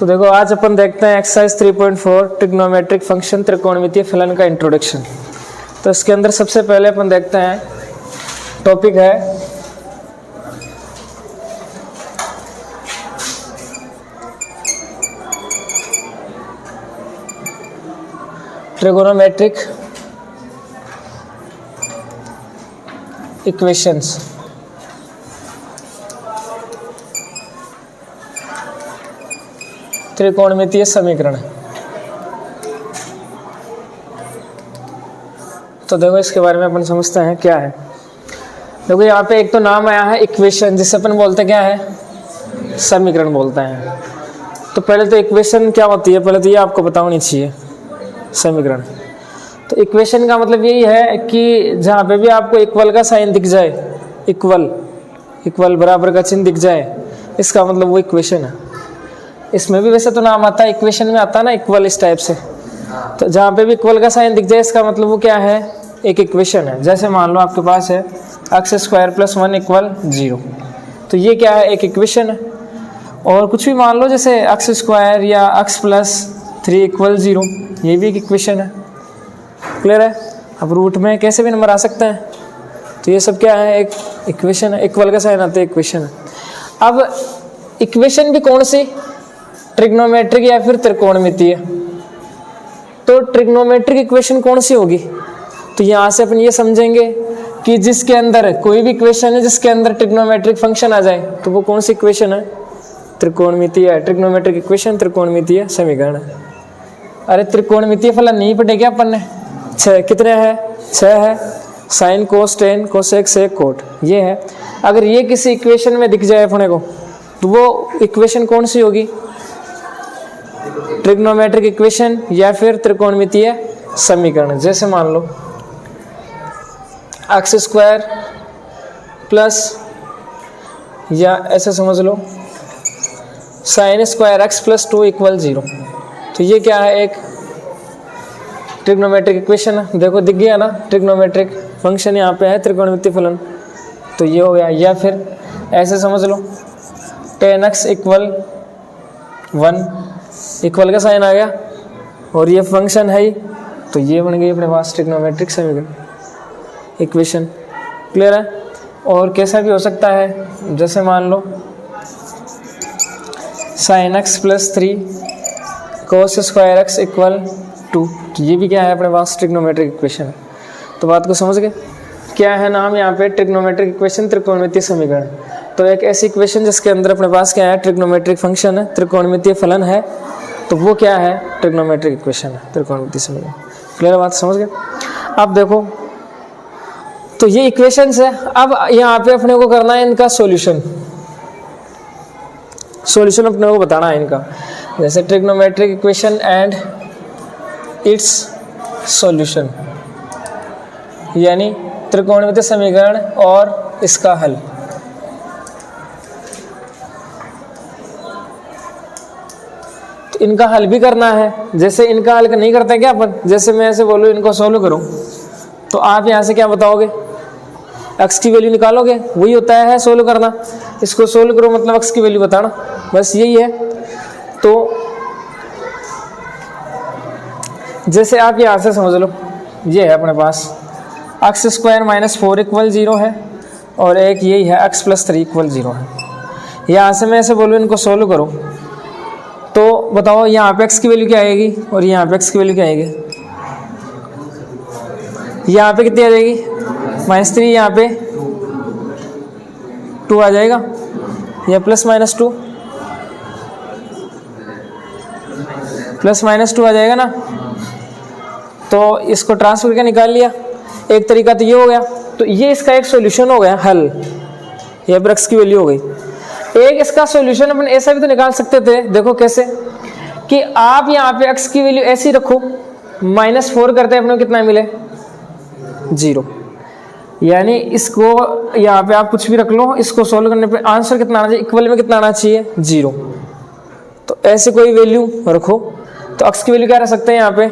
तो देखो आज अपन देखते हैं एक्सरसाइज 3.4 ट्रिग्नोमेट्रिक फंक्शन त्रिकोणमितीय फलन का इंट्रोडक्शन। तो इसके अंदर सबसे पहले अपन देखते हैं टॉपिक है ट्रिगोनोमेट्रिक इक्वेशंस। त्रिकोणमितीय समीकरण। तो देखो इसके बारे में अपन समझते हैं क्या है। देखो यहाँ पे एक तो नाम आया है इक्वेशन, जिसे अपन बोलते क्या है, समीकरण बोलते हैं। तो पहले तो इक्वेशन क्या होती है, पहले तो ये आपको पता होनी चाहिए समीकरण। तो इक्वेशन का मतलब यही है कि जहाँ पे भी आपको इक्वल का साइन दिख जाए, इक्वल बराबर का चिन्ह दिख जाए, इसका मतलब वो इक्वेशन है। इसमें भी वैसे तो नाम आता है, इक्वेशन में आता है ना इक्वल, इस टाइप से। तो जहाँ पे भी इक्वल का साइन दिख जाए, इसका मतलब वो क्या है, एक इक्वेशन है। जैसे मान लो आपके पास है x² + 1 = 0, तो ये क्या है, एक इक्वेशन है। और कुछ भी मान लो जैसे x² या x + 3 = 0, ये भी एक इक्वेशन है। क्लियर है। अब रूट में कैसे भी नंबर आ सकते हैं, तो ये सब क्या है, एक इक्वेशन है। इक्वल का साइन आता है, इक्वेशन है। अब इक्वेशन भी कौन सी, ट्रिग्नोमेट्रिक या फिर त्रिकोणमितीय। तो ट्रिग्नोमेट्रिक इक्वेशन कौन सी होगी, तो यहाँ से अपन ये समझेंगे कि जिसके अंदर कोई भी इक्वेशन है जिसके अंदर ट्रिग्नोमेट्रिक फंक्शन आ जाए, तो वो कौन सी इक्वेशन है, त्रिकोणमितीय है। ट्रिग्नोमेट्रिक इक्वेशन त्रिकोणमितीय समीकरण है। अरे त्रिकोणमितीय फलन नहीं पढ़े क्या अपन ने, 6 कितने हैं, 6 है। Sine cos tan cosec sec cot, ये है। अगर ये किसी इक्वेशन में दिख जाए अपने को, तो वो इक्वेशन कौन सी होगी, ट्रिग्नोमेट्रिक इक्वेशन या फिर त्रिकोणमितीय समीकरण। जैसे मान लो x² प्लस, या ऐसे समझ लो sin² x + 2 = 0। तो ये क्या है, एक ट्रिग्नोमेट्रिक इक्वेशन है। देखो दिख गया ना, ट्रिग्नोमेट्रिक फंक्शन यहाँ पे है, त्रिकोणमितीय फलन, तो ये हो गया। या फिर ऐसे समझ लो tan x = 1, इक्वल का साइन आ गया और ये फंक्शन है ही, तो ये बन गई अपने पास ट्रिग्नोमेट्रिक समीकरण, इक्वेशन। क्लियर है। और कैसा भी हो सकता है, जैसे मान लो sin x + 3 cos² x = 2, तो ये भी क्या है अपने पास, ट्रिग्नोमेट्रिक इक्वेशन है। तो बात को समझ गए, क्या है नाम यहाँ पे, ट्रिग्नोमेट्रिक इक्वेशन त्रिकोणमितीय समीकरण। तो एक ऐसी इक्वेशन जिसके अंदर अपने पास क्या है, ट्रिग्नोमेट्रिक फंक्शन है, त्रिकोणमितीय फलन है, तो वो क्या है, ट्रिग्नोमेट्रिक इक्वेशन है, त्रिकोणमितीय समीकरण। क्लियर बात, समझ गए। अब देखो, तो ये इक्वेशंस है। अब यहाँ पे अपने को करना है इनका सॉल्यूशन अपने को बताना है इनका। जैसे trigonometric equation and it's solution, यानी त्रिकोणमितीय समीकरण और इसका हल। तो इनका हल भी करना है। जैसे इनका हल नहीं करते क्या अपन, जैसे मैं ऐसे बोलूँ इनको सोल्व करो, तो आप यहाँ से क्या बताओगे, x की वैल्यू निकालोगे, वही होता है सोल्व करना। इसको सोल्व करो मतलब x की वैल्यू बताना, बस यही है। तो जैसे आप यहाँ से समझ लो, ये है अपने पास x² - 4 = 0 है, और एक यही है x + 3 = 0 है। यहाँ से मैं ऐसे बोलूँ इनको सोल्व करो, तो बताओ यहाँ पे x की वैल्यू क्या आएगी और यहाँ पे x की वैल्यू क्या आएगी। यहाँ पे कितनी आ जाएगी, -3, यहाँ पे 2 आ जाएगा, या +-2 +-2 आ जाएगा ना। तो इसको ट्रांसफर करके निकाल लिया। एक तरीका तो ये हो गया, तो ये इसका एक सॉल्यूशन हो गया, हल, ये पर x की वैल्यू हो गई। एक इसका सॉल्यूशन अपन ऐसा भी तो निकाल सकते थे, देखो कैसे, कि आप यहाँ पे x की वैल्यू ऐसी रखो, -4 करते हैं अपने को कितना मिले, 0। यानी इसको यहाँ पे आप कुछ भी रख लो, इसको सोल्व करने पे आंसर कितना आना चाहिए, इक्वल में कितना आना चाहिए, 0। तो ऐसे कोई वैल्यू रखो, तो x की वैल्यू क्या रख सकते हैं यहाँ पे,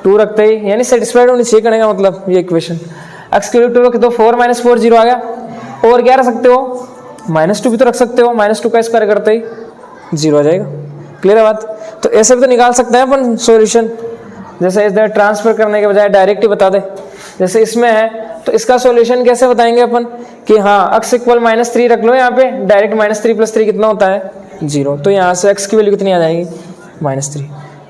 2 रखते ही, यानी सेटिस्फाइड होनी चाहिए करने का मतलब ये इक्वेशन। x की वैल्यू 2 रख दो, 4 - 4 0 आ गया। और क्या रख सकते हो, -2 भी तो रख सकते हो, -2 का स्क्वायर करते ही 0 आ जाएगा। क्लियर है बात। तो ऐसे भी तो निकाल सकते हैं अपन सॉल्यूशन, जैसे इधर ट्रांसफर करने के बजाय डायरेक्ट ही बता दे। जैसे इसमें है तो इसका सॉल्यूशन कैसे बताएंगे अपन कि हाँ x इक्वल -3 रख लो यहाँ पे, डायरेक्ट -3 + 3 कितना होता है 0, तो यहाँ से x की वैल्यू कितनी आ जाएगी -3।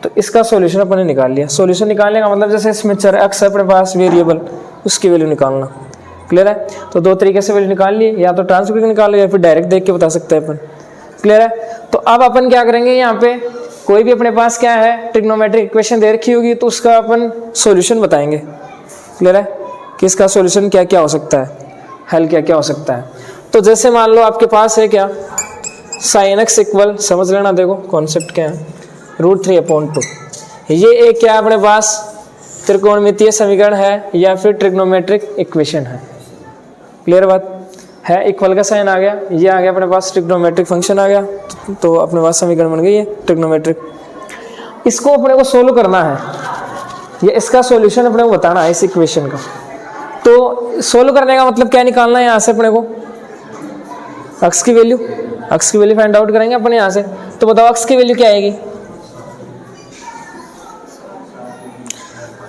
तो इसका सॉल्यूशन अपन ने निकाल लिया। सॉल्यूशन निकालने का मतलब जैसे इसमें चर x है अपने पास वेरिएबल, उसकी वैल्यू निकालना। क्लियर है। तो दो तरीके से वैल्यू निकाल लिए, या तो ट्रांसफर करके निकाल लिया या फिर डायरेक्ट देख के बता सकते हैं अपन। क्लियर है। तो अब अपन क्या करेंगे, यहाँ पे कोई भी अपने पास क्या है ट्रिग्नोमेट्रिक इक्वेशन दे रखी होगी तो उसका अपन सॉल्यूशन बताएंगे। क्लियर है कि इसका सॉल्यूशन क्या क्या हो सकता है, हल क्या क्या हो सकता है। तो जैसे मान लो आपके पास है क्या sin x इक्वल, समझ लेना, देखो कॉन्सेप्ट क्या है, √3/2। ये एक क्या है अपने पास त्रिकोणमितीय समीकरण है या फिर ट्रिग्नोमेट्रिक इक्वेशन है। क्लियर बात है। इक्वल का साइन आ गया, ये आ गया अपने पास ट्रिग्नोमेट्रिक फंक्शन आ गया, तो अपने पास समीकरण बन गई है ट्रिग्नोमेट्रिक। इसको अपने को सोल्व करना है, ये इसका सॉल्यूशन अपने को बताना है इस इक्वेशन का। तो सोल्व करने का मतलब क्या निकालना है, यहाँ से अपने को x की वैल्यू फाइंड आउट करेंगे अपन यहाँ से। तो बताओ x की वैल्यू क्या आएगी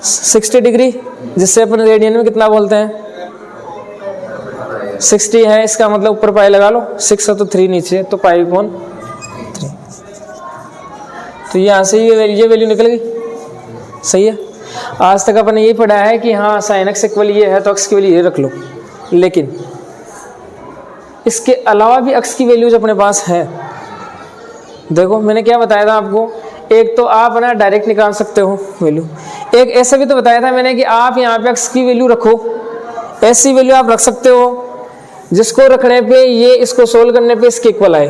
60 डिग्री, जिससे अपन रेडियन में कितना बोलते हैं 60 है, इसका मतलब ऊपर पाई लगा लो, 6 है तो 3 नीचे, तो π/3। तो यहाँ से ये वैल्यू निकल गई। सही है। आज तक अपन ने यही पढ़ा है कि हाँ sin x इक्वल ये है तो x की वैल्यू ये रख लो, लेकिन इसके अलावा भी x की वैल्यूज अपने पास है। देखो मैंने क्या बताया था आपको, एक तो आप ना डायरेक्ट निकाल सकते हो वैल्यू, एक ऐसा भी तो बताया था मैंने कि आप यहाँ पे x की वैल्यू रखो, ऐसी वैल्यू आप रख सकते हो जिसको रखने पे ये इसको सोल्व करने पे इसके इक्वल आए।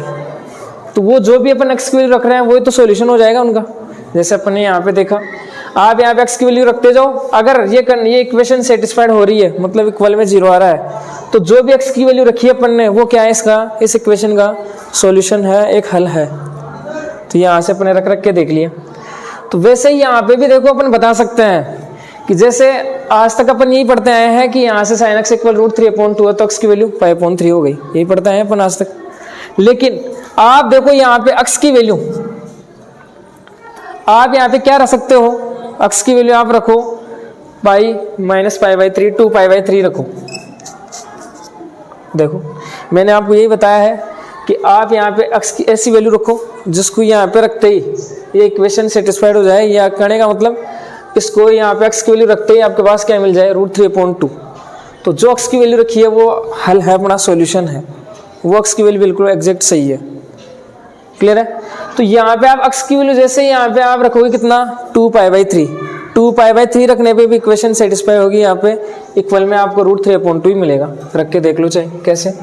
तो वो जो भी अपन x की वैल्यू रख रहे हैं वही तो सॉल्यूशन हो जाएगा उनका। जैसे अपन ने यहाँ पे देखा, आप यहाँ पे x की वैल्यू रखते जाओ, अगर ये इक्वेशन सेटिस्फाइड हो रही है मतलब इक्वल में 0 आ रहा है, तो जो भी x की वैल्यू रखी है अपन ने वो क्या है इसका, इस इक्वेशन का सॉल्यूशन है, एक हल है। तो यहाँ से अपने रख के देख लिया। तो वैसे ही यहाँ पे भी देखो अपन बता सकते हैं कि जैसे आज तक अपन यही पढ़ते आए हैं कि यहाँ से sin x इक्वल √3/2 है तो x की वैल्यू π/3 हो गई, यही पढ़ते हैं अपन आज तक। लेकिन आप देखो यहाँ पे x की वैल्यू, आप यहाँ पे क्या रख सकते हो, x की वैल्यू आप रखो पाई -π/3, 2π/3 रखो। देखो मैंने आपको यही बताया है कि आप यहाँ पे x की ऐसी वैल्यू रखो जिसको यहाँ पे रखते ही ये इक्वेशन सेटिस्फाइड हो जाए, या करने का मतलब इसको यहाँ पे x की वैल्यू रखते ही आपके पास क्या मिल जाए √3/2। तो जो x की वैल्यू रखी है वो हल है, अपना सॉल्यूशन है, वो x की वैल्यू बिल्कुल एग्जैक्ट सही है। क्लियर है। तो यहाँ पे आप x की वैल्यू जैसे यहाँ पे आप रखोगे कितना 2π/3 रखने पे भी इक्वेशन सेटिस्फाई होगी, यहाँ पे इक्वल में आपको √3/2 ही मिलेगा। रख के देख लो चाहे कैसे,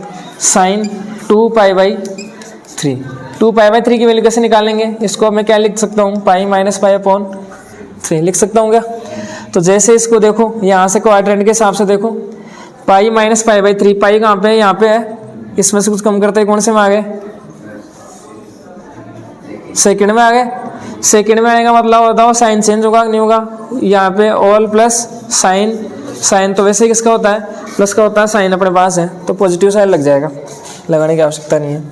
sin 2π/3 की वैल्यू कैसे निकालेंगे, इसको मैं क्या लिख सकता हूँ π - π/3 लिख सकता हूँ क्या। तो जैसे इसको देखो यहाँ से क्वाड्रेंट के हिसाब से देखो, π - π/3, पाई कहाँ पे है, यहाँ पे है, इसमें से कुछ कम करते हैं, कौन से में आ गए सेकंड में आ गए। सेकंड में आएगा मतलब बताओ साइन चेंज होगा नहीं होगा, यहाँ पे ऑल प्लस साइन तो वैसे ही किसका होता है प्लस का होता है, साइन अपने पास है तो पॉजिटिव साइन लग जाएगा, लगाने की आवश्यकता नहीं है।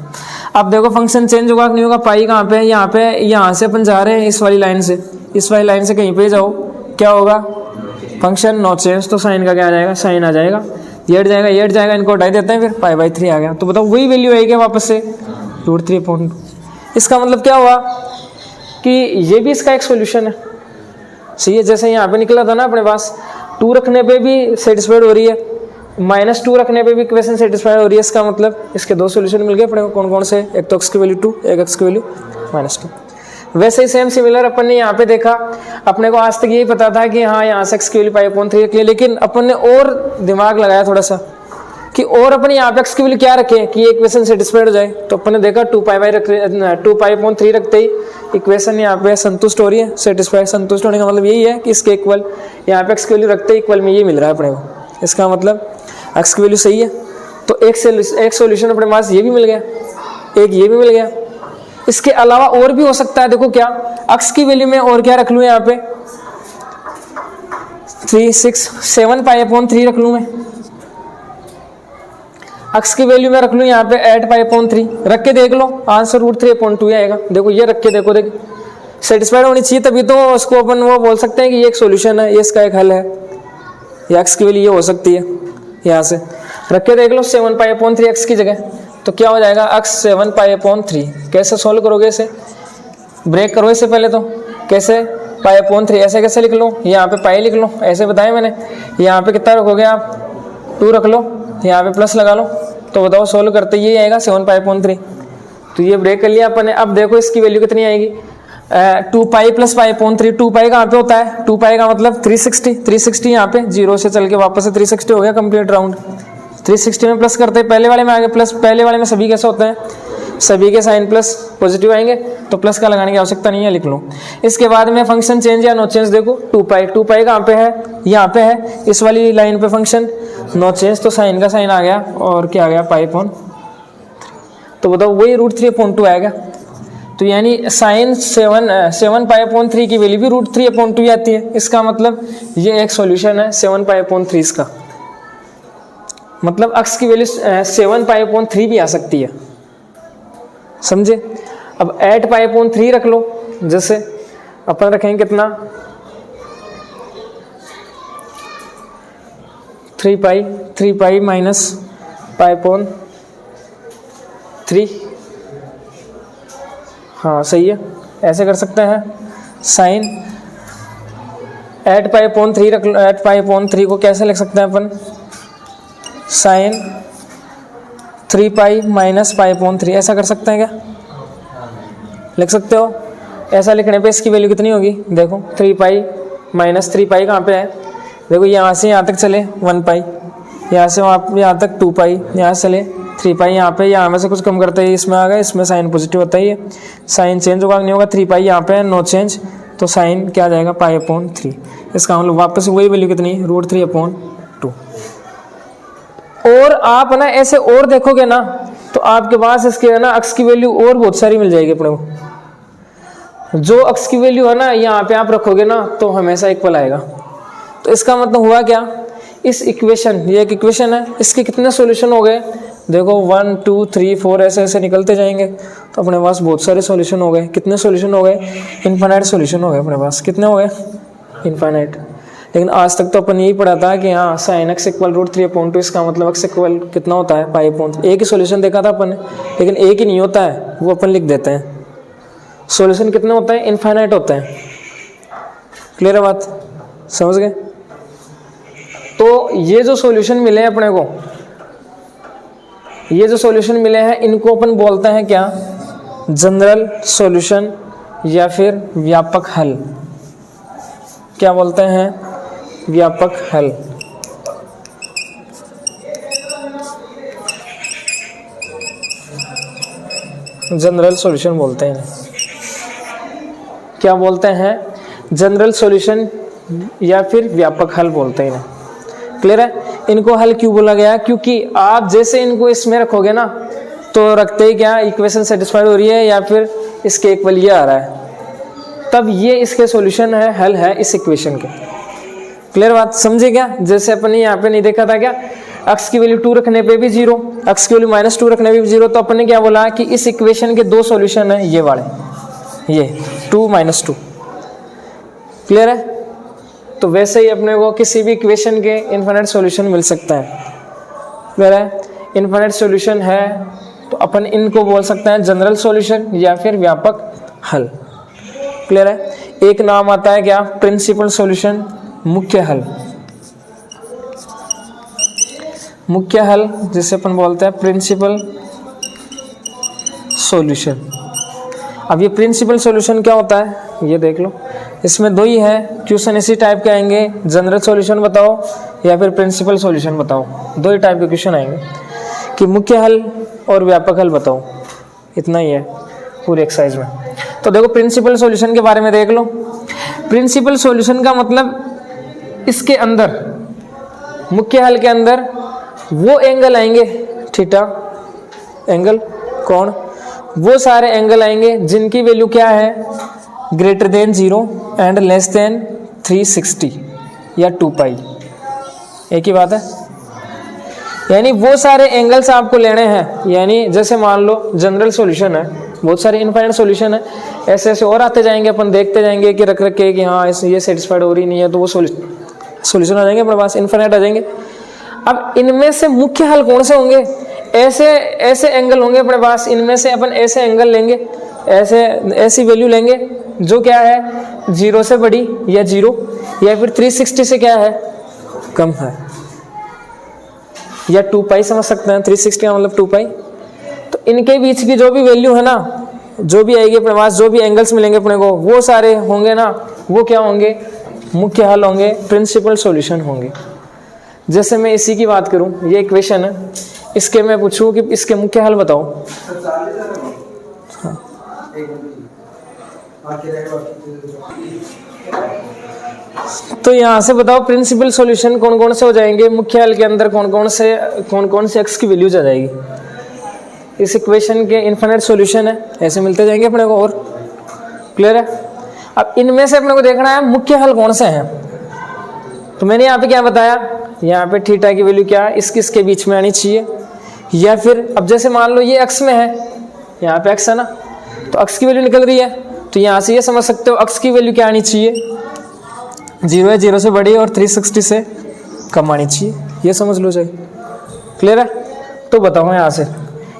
अब देखो फंक्शन चेंज होगा नहीं होगा, पाई कहाँ पे है, यहाँ पे, यहाँ से अपन जा रहे हैं इस वाली लाइन से, इस वाली लाइन से कहीं पे जाओ क्या होगा फंक्शन नॉट चेंज, तो साइन का क्या आ जाएगा, साइन आ जाएगा, ये हट जाएगा, ये हट जाएगा, इनको हटाई देते हैं, फिर π/3 आ गया। तो बताओ वही वैल्यू आएगी वापस से √3/2। इसका मतलब क्या हुआ कि ये भी इसका एक सॉल्यूशन है। सही है। जैसे यहाँ पे निकला था ना अपने पास 2 रखने पे भी सेटिस्फाइड हो रही है, -2 रखने पे भी इक्वेशन सेटिस्फाइड हो रही है, इसका मतलब इसके 2 सॉल्यूशन मिल गए अपने को। कौन कौन से, एक तो x की वैल्यू 2, एक x की वैल्यू -2। वैसे ही सेम सिमिलर अपन ने यहाँ पे देखा, अपने को आज तक यही पता था कि हाँ यहाँ से x की वैल्यू π/3 रखी है, लेकिन अपन ने और दिमाग लगाया थोड़ा सा कि और अपन यहाँ पे x की वैल्यू क्या रखें कि ये इक्वेशन सेटिस्फाइड हो जाए। तो अपन ने देखा 2π/3 रखते ही इक्वेशन यहाँ पे संतुष्ट हो रही है, सेटिस्फाइड। संतुष्ट होने का मतलब यही है कि इसके इक्वल, यहाँ पे x की वैल्यू रखते ही इक्वल में ये मिल रहा है अपने को, इसका मतलब x की वैल्यू सही है। तो एक सॉल्यूशन अपने पास ये भी मिल गया, एक ये भी मिल गया। इसके अलावा और भी हो सकता है, देखो क्या x की वैल्यू में और क्या रख लूँ यहाँ पे 7π/3 रख लूँ मैं। x की वैल्यू मैं रख लूँ यहाँ पे 8π/3, रख के देख लो आंसर √3/2 आएगा। देखो ये रख के देखो सेटिस्फाइड होनी चाहिए, तभी तो उसको अपन वो बोल सकते हैं कि ये एक सॉल्यूशन है, ये इसका एक हल है, ये x की वैल्यू ये हो सकती है। यहाँ से रख के देख लो 7π/3 x की जगह, तो क्या हो जाएगा x 7π/3। कैसे सोल्व करोगे इसे, ब्रेक करो इससे पहले, तो कैसे π/3 ऐसे कैसे लिख लो, यहाँ पे पाई लिख लो, ऐसे बताया मैंने। यहाँ पे कितना रखोगे आप 2 रख लो, यहाँ पे प्लस लगा लो, तो बताओ सोल्व करते ये आएगा 7π/3। तो ये ब्रेक कर लिया अपन ने। अब देखो इसकी वैल्यू कितनी आएगी 2π + π/3। 2π कहाँ पे होता है, 2π का मतलब 360 यहाँ पे 0 से चल के वापस से 360 हो गया कंप्लीट राउंड। 360 में प्लस करते हैं, पहले वाले में आगे प्लस, पहले वाले में सभी कैसे होते हैं, सभी के साइन प्लस पॉजिटिव आएंगे, तो प्लस का लगाने की आवश्यकता नहीं है, लिख लो। इसके बाद में फंक्शन चेंज या नो चेंज, देखो 2π कहाँ पे है, यहाँ पे है, इस वाली लाइन पे फंक्शन नो चेंज, तो साइन का साइन आ गया और क्या आ गया π/3। तो बताओ वही √3/2 आएगा। तो यानी साइन 7π/3 की वैल्यू भी √3/2 आती है। इसका मतलब ये एक सॉल्यूशन है 7π/3 इसका, मतलब x की वैल्यू 7π/3 भी आ सकती है, समझे। अब 8π/3 रख लो, जैसे अपन रखेंगे कितना 3π - π/3। हाँ सही है, ऐसे कर सकते हैं। साइन 8π/3 रख लो, 8π/3 को कैसे लिख सकते हैं अपन, साइन 3π - π/3 ऐसा कर सकते हैं क्या, लिख सकते हो। ऐसा लिखने पे इसकी वैल्यू कितनी होगी, देखो 3π - 3π कहाँ पे है, देखो यहाँ से यहाँ तक चले 1π, यहाँ से यहाँ तक 2π, यहाँ से चले 3π, यहाँ में से कुछ कम करते ही इसमें आ गए, इसमें साइन पॉजिटिव होता ही है, साइन चेंज होगा नहीं होगा, 3π यहाँ पे नो चेंज, तो साइन क्या आ जाएगा π/3। इसका मतलब वापस वही वैल्यू कितनी √3/2। और आप ना ऐसे और देखोगे ना, तो आपके पास इसके ना x की वैल्यू और बहुत सारी मिल जाएगी अपने को। जो x की वैल्यू है ना यहाँ पे आप रखोगे ना, तो हमेशा इक्वल आएगा। तो इसका मतलब हुआ क्या, इस इक्वेशन, ये एक इक्वेशन है, इसके कितने सॉल्यूशन हो गए, देखो 1 2 3 4 ऐसे ऐसे निकलते जाएंगे, तो अपने पास बहुत सारे सॉल्यूशन हो गए। कितने सॉल्यूशन हो गए, इनफाइनाइट सॉल्यूशन हो गए अपने पास। कितने हो गए, इनफाइनाइट। लेकिन आज तक तो अपन यही पढ़ा था कि हाँ साइन x = √3/2, इसका मतलब x इक्वल कितना होता है π/3। एक ही सॉल्यूशन देखा था अपन ने, लेकिन एक ही नहीं होता है, वो अपन लिख देते हैं। सॉल्यूशन कितने होता है, इनफाइनाइट होता है। क्लियर है बात, समझ गए। तो ये जो सॉल्यूशन मिले हैं अपने को, ये जो सॉल्यूशन मिले हैं, इनको अपन बोलते हैं क्या, जनरल सॉल्यूशन या फिर व्यापक हल। क्या बोलते हैं, व्यापक हल। जनरल सॉल्यूशन बोलते हैं। क्या बोलते हैं, जनरल सॉल्यूशन या फिर व्यापक हल बोलते हैं। क्लियर है। इनको हल क्यों बोला गया, क्योंकि आप जैसे इनको इसमें रखोगे ना, तो रखते ही क्या इक्वेशन सेटिस्फाइड हो रही है या फिर इसके इक्वल ये आ रहा है, तब ये इसके सॉल्यूशन है, हल है इस इक्वेशन के। क्लियर बात, समझे क्या। जैसे अपन ने यहाँ पे नहीं देखा था क्या, x की वैल्यू 2 रखने पे भी 0, x की वैल्यू -2 रखने पे भी 0, तो अपन ने क्या बोला कि इस इक्वेशन के 2 सॉल्यूशन है, ये वाले, ये 2 - 2। क्लियर है। तो वैसे ही अपने को किसी भी इक्वेशन के इनफाइनाइट सॉल्यूशन मिल सकता है। क्लियर है। इनफाइनाइट सॉल्यूशन है तो अपन इनको बोल सकते हैं जनरल सॉल्यूशन या फिर व्यापक हल। क्लियर है। एक नाम आता है क्या, प्रिंसिपल सॉल्यूशन, मुख्य हल। मुख्य हल जिसे अपन बोलते हैं प्रिंसिपल सॉल्यूशन। अब ये प्रिंसिपल सॉल्यूशन क्या होता है, ये देख लो। इसमें 2 ही है, क्वेश्चन इसी टाइप के आएंगे, जनरल सॉल्यूशन बताओ या फिर प्रिंसिपल सॉल्यूशन बताओ। 2 ही टाइप के क्वेश्चन आएंगे कि मुख्य हल और व्यापक हल बताओ। इतना ही है पूरी एक्सरसाइज में। तो देखो प्रिंसिपल सॉल्यूशन के बारे में देख लो। प्रिंसिपल सॉल्यूशन का मतलब इसके अंदर, मुख्य हल के अंदर वो एंगल आएंगे, थीटा एंगल, कोण, वो सारे एंगल आएंगे जिनकी वैल्यू क्या है, greater than 0 and less than 360 या 2π। एक ही बात है। यानी वो सारे एंगल्स आपको लेने हैं, यानी जैसे मान लो जनरल सॉल्यूशन है, बहुत सारे इनफाइनाइट सॉल्यूशन है, ऐसे ऐसे और आते जाएंगे, अपन देखते जाएंगे कि रख रख के कि हाँ ये सेटिस्फाइड हो रही नहीं है, तो वो सॉल्यूशन आ जाएंगे अपने पास, इनफाइनाइट आ जाएंगे। अब इनमें से मुख्य हल कौन से होंगे? ऐसे ऐसे एंगल होंगे अपने पास, इनमें से अपन ऐसे एंगल लेंगे, ऐसे ऐसी वैल्यू लेंगे जो क्या है 0 से बड़ी या 0, या फिर 360 से क्या है कम है, या 2 पाई समझ सकते हैं, 360 का मतलब 2 पाई। तो इनके बीच की जो भी वैल्यू है ना, जो भी आएगी अपने पास, जो भी एंगल्स मिलेंगे अपने को, वो सारे होंगे ना, वो क्या होंगे? मुख्य हल होंगे, प्रिंसिपल सॉल्यूशन होंगे। जैसे मैं इसी की बात करूं, ये इक्वेशन है, इसके मैं पूछूं कि इसके मुख्य हल बताओ। हाँ। तो यहाँ से बताओ प्रिंसिपल सॉल्यूशन कौन कौन से हो जाएंगे, मुख्य हल के अंदर कौन कौन से x की वैल्यूज आ जाएगी। इस इक्वेशन के इनफिनिट सॉल्यूशन है, ऐसे मिलते जाएंगे अपने को। और क्लियर है? अब इनमें से अपने को देखना है मुख्य हल कौन से हैं। तो मैंने यहाँ पे क्या बताया, यहाँ पे थीटा की वैल्यू क्या है, इसके बीच में आनी चाहिए, या फिर अब जैसे मान लो ये x में है, यहाँ पे x है ना, तो x की वैल्यू निकल रही है, तो यहाँ से ये समझ सकते हो x की वैल्यू क्या आनी चाहिए, 0 है, 0 से बड़ी और 360 से कम आनी चाहिए, ये समझ लो जाए। क्लियर है? तो बताओ यहाँ से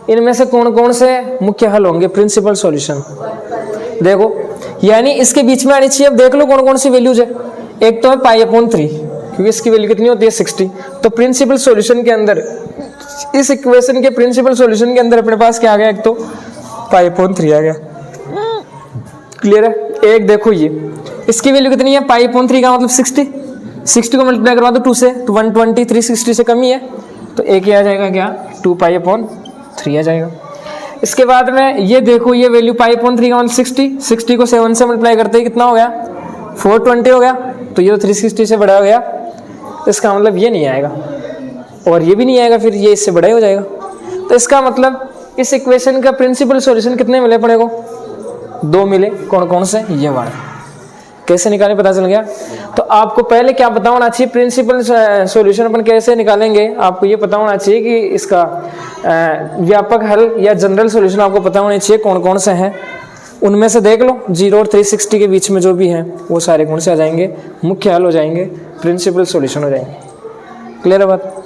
इनमें से कौन कौन से मुख्य हल होंगे, प्रिंसिपल सॉल्यूशन। देखो यानी इसके बीच में आनी चाहिए। अब देख लो कौन कौन सी वैल्यूज है। एक तो है π/3, क्योंकि इसकी वैल्यू कितनी होती है 60। तो प्रिंसिपल सॉल्यूशन के अंदर, इस इक्वेशन के प्रिंसिपल सॉल्यूशन के अंदर अपने पास क्या आ गया, एक तो π/3 आ गया। क्लियर है? एक देखो ये इसकी वैल्यू कितनी है, π/3 का मतलब 60 को मल्टीप्लाई करवा दो 2 से, तो 120 360 से कम ही है, तो एक ही आ जाएगा क्या, 2π/3 आ जाएगा। इसके बाद में ये देखो, ये वैल्यू π/3 का मतलब 60 को 7 से मल्टीप्लाई करते ही कितना हो गया, 420 हो गया, तो ये 360 से बड़ा हो गया, इसका मतलब ये नहीं आएगा और ये भी नहीं आएगा, फिर ये इससे बड़ा ही हो जाएगा। तो इसका मतलब इस इक्वेशन का प्रिंसिपल सॉल्यूशन कितने मिले अपने को, 2 मिले। कौन कौन से, ये वाला। कैसे निकाले पता चल गया। तो आपको पहले क्या पता होना चाहिए, प्रिंसिपल सॉल्यूशन अपन कैसे निकालेंगे, आपको ये पता होना चाहिए कि इसका व्यापक हल या जनरल सॉल्यूशन आपको पता होने चाहिए कौन कौन से हैं। उनमें से देख लो 0 और 360 के बीच में जो भी हैं वो सारे कौन से आ जाएंगे, मुख्य हल हो जाएंगे, प्रिंसिपल सॉल्यूशन हो जाएंगे। क्लियर है बात?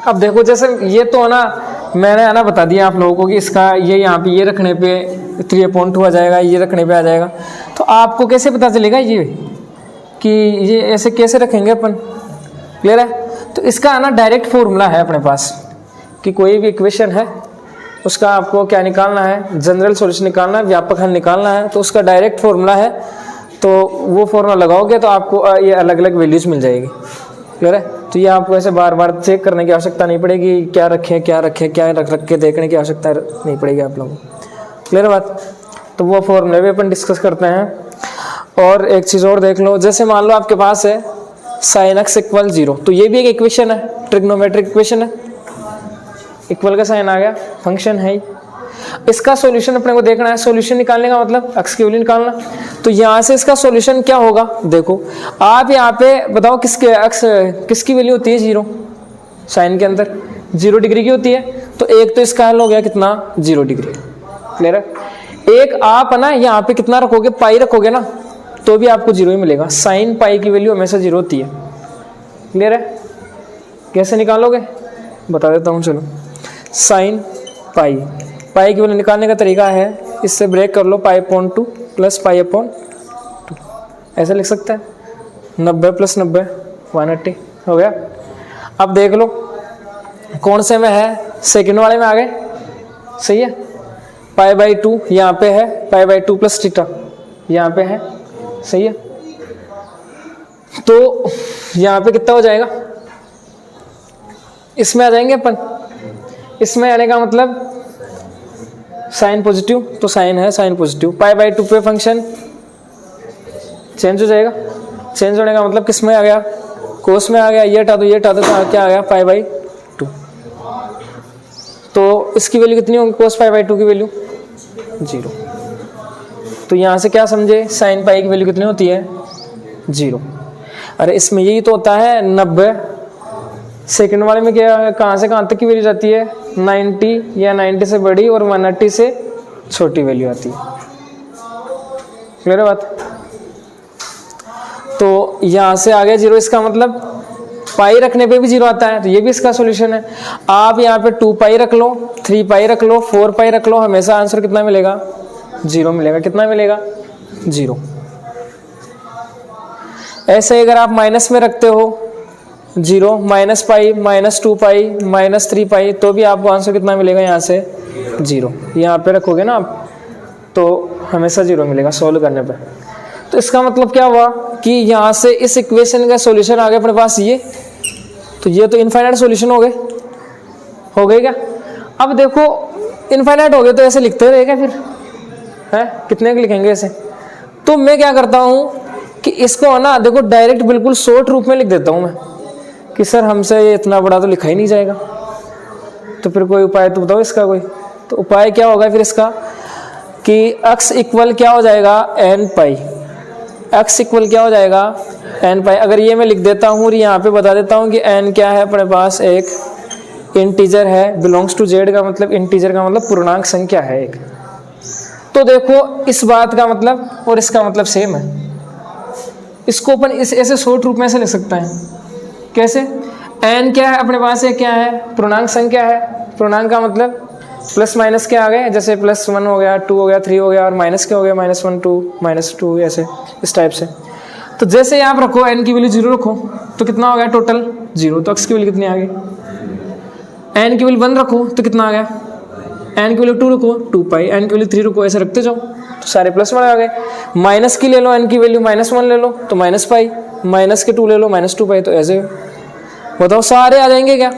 अब देखो जैसे ये तो ना मैंने है ना बता दिया आप लोगों को कि इसका ये यहाँ पे ये रखने पे 3/2 आ जाएगा, ये रखने पे आ जाएगा। तो आपको कैसे पता चलेगा ये कि ये ऐसे कैसे रखेंगे अपन। क्लियर है? तो इसका ना डायरेक्ट फॉर्मूला है अपने पास कि कोई भी इक्वेशन है उसका आपको क्या निकालना है, जनरल सॉल्यूशन निकालना है, व्यापक हल निकालना है, तो उसका डायरेक्ट फॉर्मूला है। तो वो फॉर्मूला लगाओगे तो आपको ये अलग अलग वैल्यूज मिल जाएगी। क्लियर है? तो ये आपको ऐसे बार बार चेक करने की आवश्यकता नहीं पड़ेगी, क्या रखें क्या रख के देखने की आवश्यकता नहीं पड़ेगी आप लोगों को। क्लियर बात? तो वो फॉर्मूले भी अपन डिस्कस करते हैं। और एक चीज़ और देख लो, जैसे मान लो आपके पास है sin x = 0, तो ये भी एक इक्वेशन है, ट्रिग्नोमेट्रिक इक्वेशन है, इक्वल का साइन आ गया, फंक्शन है ही। इसका सॉल्यूशन अपने को देखना है। सॉल्यूशन निकालने का मतलब x की वैल्यू निकालना। तो यहाँ से इसका सॉल्यूशन क्या होगा, देखो आप यहाँ पे बताओ किसकी वैल्यू होती है 0, साइन के अंदर 0 डिग्री की होती है। तो एक तो इसका हल हो गया कितना, 0 डिग्री। क्लियर है? एक आप है ना यहाँ पे कितना रखोगे, पाई रखोगे ना, तो भी आपको 0 ही मिलेगा। साइन पाई की वैल्यू हमेशा 0 होती है। क्लियर है? कैसे निकालोगे बता देता हूँ, चलो। साइन पाई की वैल्यू निकालने का तरीका है, इससे ब्रेक कर लो, π/2 + π/2 ऐसे लिख सकते हैं। 90 + 90 180 हो गया। अब देख लो कौन से में है, सेकंड वाले में आ गए, सही है। π/2 यहाँ पे है, π/2 + θ यहाँ पे है, सही है। तो यहाँ पे कितना हो जाएगा, इसमें आ जाएंगे अपन। इसमें आने का मतलब साइन पॉजिटिव, तो साइन है, साइन पॉजिटिव। π/2 पे फंक्शन चेंज हो जाएगा। चेंज होने का मतलब किस में आ गया, कोस में आ गया। ये हटा दो ये हटा दो, तो क्या आ गया, π/2। तो इसकी वैल्यू कितनी होगी, कोस π/2 की वैल्यू 0। तो यहाँ से क्या समझे, साइन पाई की वैल्यू कितनी होती है, 0। अरे इसमें यही तो होता है 90 सेकंड वाले में क्या है, कहाँ से कहाँ तक की वैल्यू जाती है, 90 या 90 से बड़ी और 180 से छोटी वैल्यू आती है। क्लियर है बात? तो यहाँ से आ गया 0, इसका मतलब पाई रखने पे भी 0 आता है, तो ये भी इसका सॉल्यूशन है। आप यहाँ पे 2 पाई रख लो, 3 पाई रख लो, 4 पाई रख लो, हमेशा आंसर कितना मिलेगा, 0 मिलेगा। कितना मिलेगा, 0। ऐसे अगर आप माइनस में रखते हो 0, माइनस पाई, माइनस 2 पाई, माइनस 3 पाई, तो भी आपको आंसर कितना मिलेगा, यहाँ से 0। यहाँ पे रखोगे ना आप, तो हमेशा 0 मिलेगा सॉल्व करने पे। तो इसका मतलब क्या हुआ कि यहाँ से इस इक्वेशन का सॉल्यूशन आ गया अपने पास ये, तो ये तो इनफाइनाइट सॉल्यूशन हो गए क्या? अब देखो इनफाइनाइट हो गए तो ऐसे लिखते रहेगा फिर, है कितने के लिखेंगे ऐसे? तो मैं क्या करता हूँ कि इसको ना देखो डायरेक्ट बिल्कुल शॉर्ट रूप में लिख देता हूँ मैं कि सर हमसे ये इतना बड़ा तो लिखा ही नहीं जाएगा, तो फिर कोई उपाय तो बताओ इसका कोई। तो उपाय क्या होगा फिर इसका कि x इक्वल क्या हो जाएगा, n पाई। x इक्वल क्या हो जाएगा, n पाई। अगर ये मैं लिख देता हूँ और यहाँ पे बता देता हूँ कि n क्या है, अपने पास एक इंटीजर है, बिलोंग्स टू z का मतलब इंटीजर का मतलब पूर्णांक संख्या है एक। तो देखो इस बात का मतलब और इसका मतलब सेम है। इसको अपन इस ऐसे शॉर्ट रूप में से लिख सकते हैं। कैसे? n क्या है अपने पास, है क्या है, पूर्णांक संख्या है। पूर्णांक का मतलब प्लस माइनस क्या आ गए, जैसे +1 हो गया, 2 हो गया, 3 हो गया, और माइनस क्या हो गया, -1 2 -2 ऐसे इस टाइप से। तो जैसे आप रखो n की वैल्यू 0 रखो तो कितना हो गया टोटल 0, तो x की वैल्यू कितनी आ गई। n की वैल्यू 1 रखो तो कितना आ गया, n की वैल्यू 2 रखो 2 पाई, n की वैल्यू 3 रखो, ऐसे रखते जाओ तो सारे प्लस में आ गए। माइनस की ले लो, n की वैल्यू -1 ले लो तो माइनस पाई, माइनस के 2 ले लो -2 पाई, तो ऐसे बताओ सारे आ जाएंगे क्या?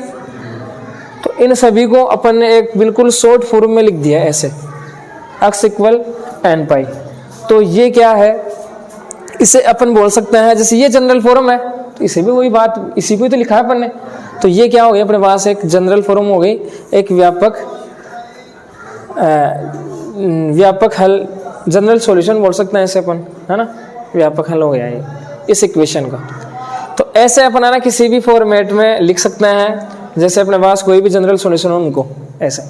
तो इन सभी को अपन ने एक बिल्कुल शॉर्ट फॉर्म में लिख दिया ऐसे, x इक्वल n पाई। तो ये क्या है, इसे अपन बोल सकते हैं, जैसे ये जनरल फॉर्म है तो इसे भी वही बात, इसी को ही तो लिखा है अपन ने। तो ये क्या हो गया अपने पास, एक जनरल फॉर्म हो गई, एक व्यापक हल, जनरल सॉल्यूशन बोल सकते हैं इसे अपन, है ना, व्यापक हल हो गया ये इस इक्वेशन का। तो ऐसे अपन है ना किसी भी फॉर्मेट में लिख सकते हैं, जैसे अपने पास कोई भी जनरल सॉल्यूशन हो उनको ऐसे।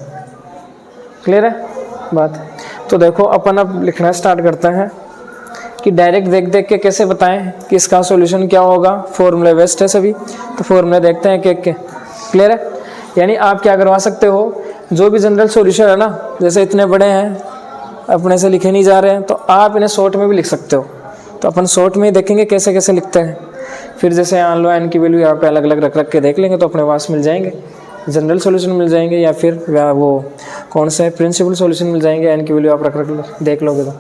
क्लियर है बात? तो देखो अपन अब लिखना स्टार्ट करते हैं कि डायरेक्ट देख के कैसे बताएं कि इसका सॉल्यूशन क्या होगा। फॉर्मूले बेस्ट है सभी, तो फॉर्मूले देखते हैं एक-एक के। क्लियर है? यानी आप क्या करवा सकते हो, जो भी जनरल सॉल्यूशन है ना, जैसे इतने बड़े हैं अपने से लिखे नहीं जा रहे हैं, तो आप इन्हें शॉर्ट में भी लिख सकते हो। तो अपन शॉर्ट में ही देखेंगे कैसे कैसे लिखते हैं। फिर जैसे मान लो n की वैल्यू यहाँ पे अलग अलग रख के देख लेंगे तो अपने पास मिल जाएंगे, जनरल सॉल्यूशन मिल जाएंगे, या फिर वो कौन से प्रिंसिपल सॉल्यूशन मिल जाएंगे। n की वैल्यू आप रख देख लोगे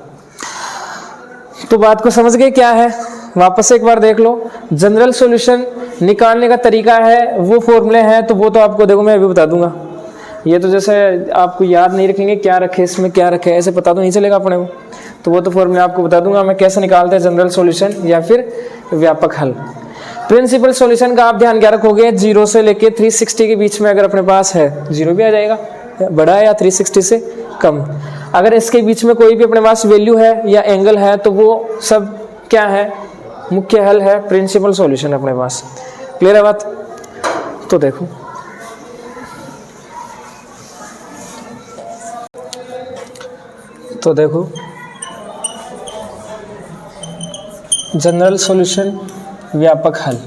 तो बात को समझ गए क्या है। वापस एक बार देख लो, जनरल सॉल्यूशन निकालने का तरीका है, वो फॉर्मूले हैं, तो वो तो आपको देखो मैं अभी बता दूंगा। ये तो जैसे आपको याद नहीं रखेंगे क्या रखे इसमें क्या रखे, ऐसे पता तो नहीं चलेगा अपने को, तो वो तो फॉर्मूले आपको बता दूंगा मैं कैसे निकालते हैं जनरल सॉल्यूशन या फिर व्यापक हल। प्रिंसिपल सॉल्यूशन का आप ध्यान क्या रखोगे, 0 से लेके 360 के बीच में अगर अपने पास है 0 भी आ जाएगा, बड़ा है या 360 से कम। अगर इसके बीच में कोई भी अपने पास वैल्यू है या एंगल है तो वो सब क्या है, मुख्य हल है, प्रिंसिपल सॉल्यूशन अपने पास। क्लियर है बात? तो देखो जनरल सॉल्यूशन, व्यापक हल,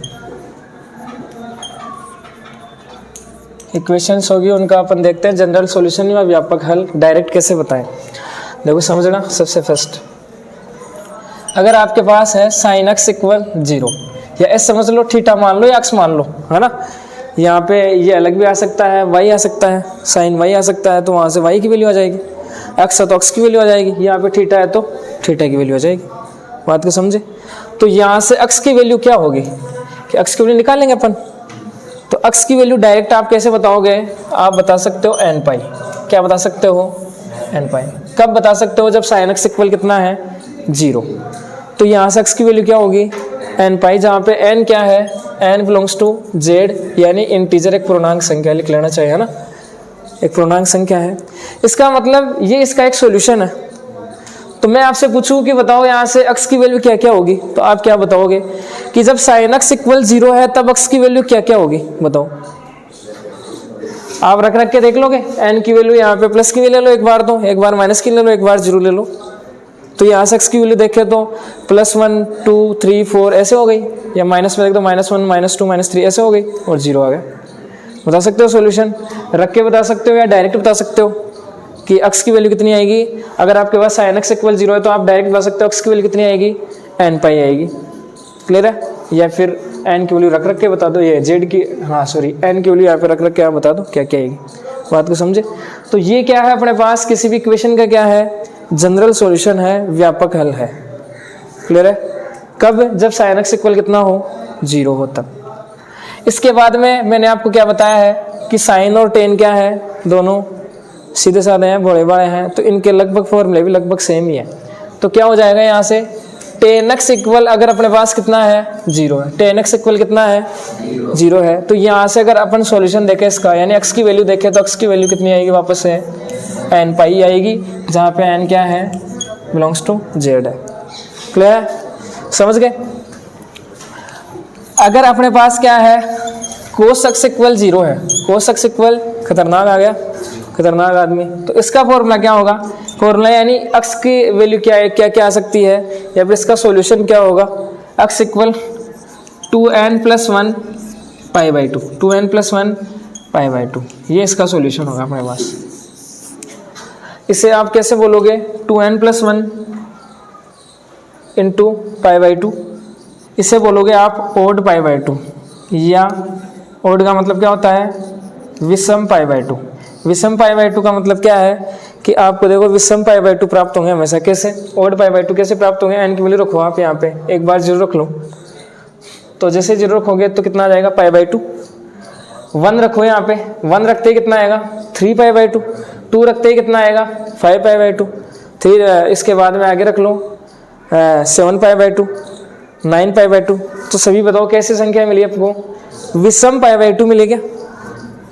इक्वेशंस होगी उनका अपन देखते हैं जनरल सॉल्यूशन या व्यापक हल डायरेक्ट कैसे बताएं। देखो समझना, सबसे फर्स्ट अगर आपके पास है sin x इक्वल 0 या s समझ लो, थीटा मान लो या x मान लो, है ना, यहाँ पे ये अलग भी आ सकता है, y आ सकता है, sin y आ सकता है, तो वहाँ से y की वैल्यू आ जाएगी, x है तो x की वैल्यू आ जाएगी, यहाँ पे थीटा है तो थीटा की वैल्यू आ जाएगी। बात को समझे? तो यहाँ से x की वैल्यू क्या होगी कि x की वैल्यू निकालेंगे अपन। तो x की वैल्यू डायरेक्ट आप कैसे बताओगे, आप बता सकते हो n पाई। क्या बता सकते हो? n पाई। कब बता सकते हो? जब sin x इक्वल कितना है 0। तो यहाँ से x की वैल्यू क्या होगी n पाई, जहाँ पे n क्या है, n बिलोंग्स टू z, यानी इंटीजर, एक पूर्णांक संख्या लिख लेना चाहिए, है ना, एक पूर्णांक संख्या है। इसका मतलब ये इसका एक सॉल्यूशन है। तो मैं आपसे पूछूं कि बताओ यहाँ से x की वैल्यू क्या क्या होगी, तो आप क्या बताओगे कि जब sin x इक्वल 0 है तब x की वैल्यू क्या क्या होगी, बताओ। आप रख रख के देख लोगे, n की वैल्यू यहाँ पे प्लस की ले लो एक बार, तो एक बार माइनस की ले लो, एक बार 0 ले लो। तो यहाँ से x की वैल्यू देखे तो +1 2 3 4 ऐसे हो गई, या माइनस में देख तो -1 -2 -3 ऐसे हो गई और 0 आ गया। बता सकते हो सॉल्यूशन, रख के बता सकते हो या डायरेक्ट बता सकते हो कि x की वैल्यू कितनी आएगी। अगर आपके पास sin x इक्वल 0 है तो आप डायरेक्ट बता सकते हो x की वैल्यू कितनी आएगी, n पाई आएगी। क्लियर है? या फिर n की वैल्यू रख रख के बता दो, ये z की n की वैल्यू यहाँ पे रख रख के आप बता दो क्या क्या आएगी। बात को समझे? तो ये क्या है अपने पास, किसी भी इक्वेशन का क्या है, जनरल सॉल्यूशन है, व्यापक हल है। क्लियर है? कब? जब sin x इक्वल कितना हो, 0 हो तब। इसके बाद में मैंने आपको क्या बताया है कि साइन और टेन क्या है, दोनों सीधे साधे हैं, बड़े बड़े हैं, तो इनके लगभग फॉर्मूले भी लगभग सेम ही है। तो क्या हो जाएगा यहाँ से, टेन एक्स इक्वल अगर अपने पास कितना है, 0 है, टेन एक्स इक्वल कितना है, 0 है। तो यहाँ से अगर अपन सॉल्यूशन देखें इसका, यानी x की वैल्यू देखें तो x की वैल्यू कितनी आएगी, वापस से n पाई आएगी, जहाँ पे n क्या है, बिलोंग्स टू z है। क्लियर है? समझ गए? अगर अपने पास क्या है, cos x इक्वल 0 है, cos x इक्वल, खतरनाक आ गया, खतरनाक आदमी, तो इसका फॉर्मूला क्या होगा, फॉर्मूला यानी x की वैल्यू क्या है, क्या क्या आ सकती है, या फिर इसका सॉल्यूशन क्या होगा, x इक्वल 2n+1 π/2, 2n+1 π/2, ये इसका सॉल्यूशन होगा अपने पास। इसे आप कैसे बोलोगे, 2n+1 इंटू π/2, इसे बोलोगे आप ओड π/2, या ओड का मतलब क्या होता है, विषम π/2। विषम π/2 का मतलब क्या है कि आपको देखो विषम π/2 प्राप्त होंगे हमेशा। कैसे? ओड π/2 कैसे प्राप्त होंगे, n की वैल्यू रखो आप यहाँ पे, एक बार 0 रख लो, तो जैसे 0 रखोगे तो कितना आ जाएगा, π/2। 1 रखो यहाँ पे, 1 रखते ही कितना आएगा, 3 π/2, 2 रखते ही कितना आएगा, 5 π/2, 3 इसके बाद में आगे रख लो 7 π/2, 9 π/2। तो सभी बताओ कैसी संख्या मिली आपको, विषम π/2 मिले क्या?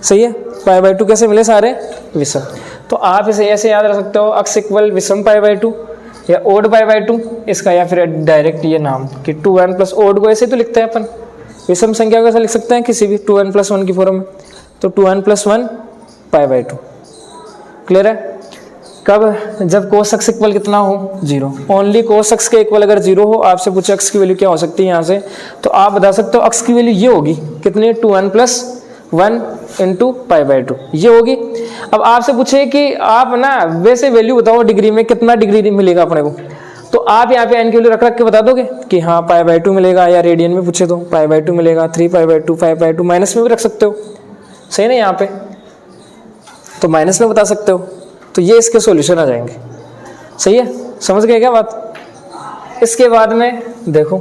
सही है, π/2 कैसे मिले, सारे विषम। तो आप इसे ऐसे याद रख सकते हो, x इक्वल विषम π/2 या ओड π/2 इसका, या फिर डायरेक्ट ये नाम कि 2n प्लस ओड को ऐसे तो लिखते हैं अपन, विषम संख्या को ऐसा लिख सकते हैं किसी भी 2n+1 की फॉर्म में, तो 2n+1 π/2। क्लियर है? कब? जब cos x इक्वल कितना हो, 0। ओनली cos x के इक्वल अगर 0 हो, आपसे पूछे x की वैल्यू क्या हो सकती है यहाँ से, तो आप बता सकते हो x की वैल्यू ये होगी, कितनी, 2n+1 इंटू π/2 ये होगी। अब आपसे पूछे कि आप ना वैसे वैल्यू बताओ डिग्री में, कितना डिग्री मिलेगा अपने को, तो आप यहाँ पे n की वैल्यू रख रख के बता दोगे कि हाँ π/2 मिलेगा, या रेडियन में पूछे तो π/2 मिलेगा, 3 π/2 5/2, माइनस में भी रख सकते हो, सही ना, यहाँ पे तो माइनस में बता सकते हो। तो ये इसके सॉल्यूशन आ जाएंगे। सही है? समझ गए क्या बात? इसके बाद में देखो,